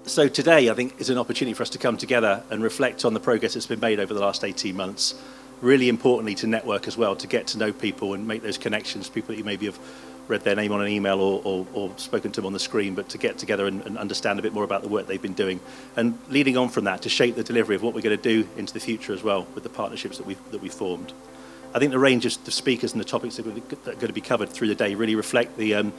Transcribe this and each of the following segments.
So today, I think, is an opportunity for us to come together and reflect on the progress that's been made over the last 18 months. Really importantly, to network as well, to get to know people and make those connections, people that you maybe have read their name on an email or spoken to them on the screen, but to get together and understand a bit more about the work they've been doing. And leading on from that, to shape the delivery of what we're going to do into the future as well with the partnerships that we've formed. I think the range of the speakers and the topics that are going to be covered through the day really reflect the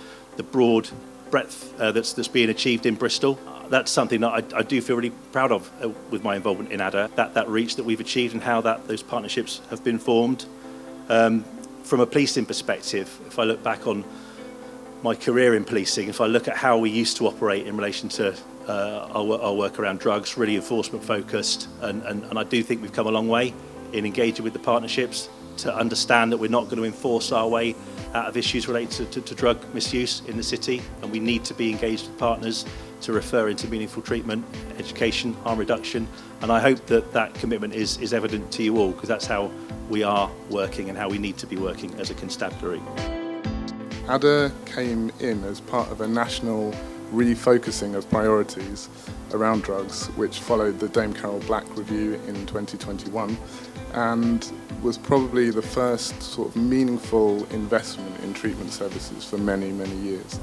broad breadth that's being achieved in Bristol. That's something that I do feel really proud of with my involvement in ADA, that reach that we've achieved and how those partnerships have been formed. From a policing perspective, if I look back on my career in policing, if I look at how we used to operate in relation to our work around drugs, really enforcement focused, and I do think we've come a long way in engaging with the partnerships to understand that we're not going to enforce our way out of issues related to drug misuse in the city, and we need to be engaged with partners to refer into meaningful treatment, education, harm reduction, and I hope that commitment is evident to you all, because that's how we are working and how we need to be working as a constabulary. ADA came in as part of a national refocusing of priorities around drugs, which followed the Dame Carol Black review in 2021 and was probably the first sort of meaningful investment in treatment services for many, many years.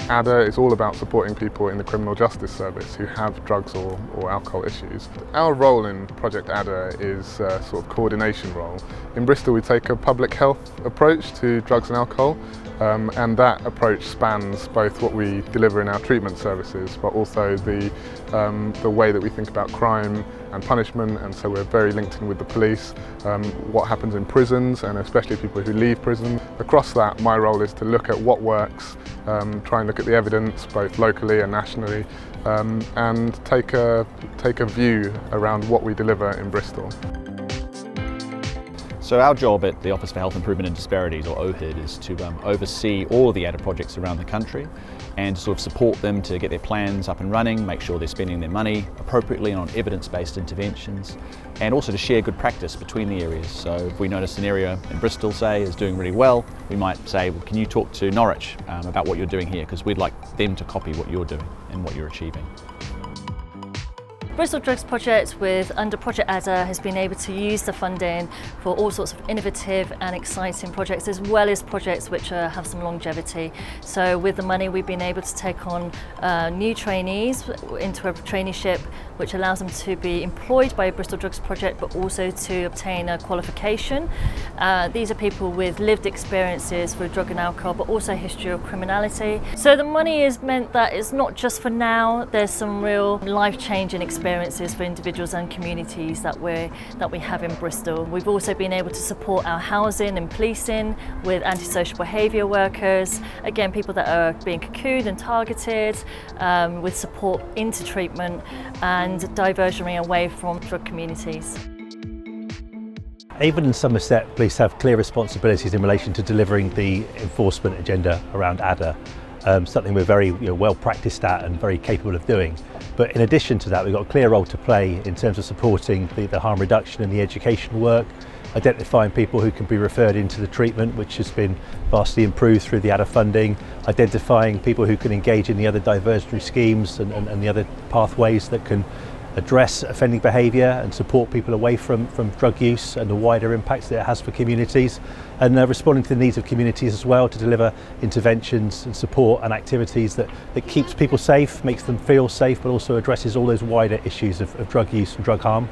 ADA is all about supporting people in the criminal justice service who have drugs or alcohol issues. Our role in Project ADA is a sort of coordination role. In Bristol we take a public health approach to drugs and alcohol, and that approach spans both what we deliver in our treatment services but also the way that we think about crime and punishment, and so we're very linked in with the police, what happens in prisons and especially people who leave prison. Across that, my role is to look at what works, try and look at the evidence both locally and nationally, and take a view around what we deliver in Bristol. So our job at the Office for Health Improvement and Disparities, or OHID, is to oversee all of the ADA projects around the country and sort of support them to get their plans up and running, make sure they're spending their money appropriately on evidence-based interventions, and also to share good practice between the areas. So if we notice an area in Bristol, say, is doing really well, we might say, well, can you talk to Norwich about what you're doing here, because we'd like them to copy what you're doing and what you're achieving. Bristol Drugs Project under Project ADA has been able to use the funding for all sorts of innovative and exciting projects, as well as projects which have some longevity. So with the money we've been able to take on new trainees into a traineeship which allows them to be employed by Bristol Drugs Project but also to obtain a qualification. These are people with lived experiences with drug and alcohol but also a history of criminality. So the money has meant that it's not just for now, there's some real life-changing experiences for individuals and communities that we have in Bristol. We've also been able to support our housing and policing with antisocial behaviour workers, again people that are being cocooned and targeted, with support into treatment and diversionary away from drug communities. Avon and Somerset Police have clear responsibilities in relation to delivering the enforcement agenda around ADA. Something we're very well practiced at and very capable of doing. But in addition to that, we've got a clear role to play in terms of supporting the harm reduction and the education work, identifying people who can be referred into the treatment, which has been vastly improved through the ADA funding, identifying people who can engage in the other diversionary schemes and the other pathways that can address offending behaviour and support people away from drug use and the wider impacts that it has for communities, and responding to the needs of communities as well to deliver interventions and support and activities that keeps people safe, makes them feel safe, but also addresses all those wider issues of drug use and drug harm.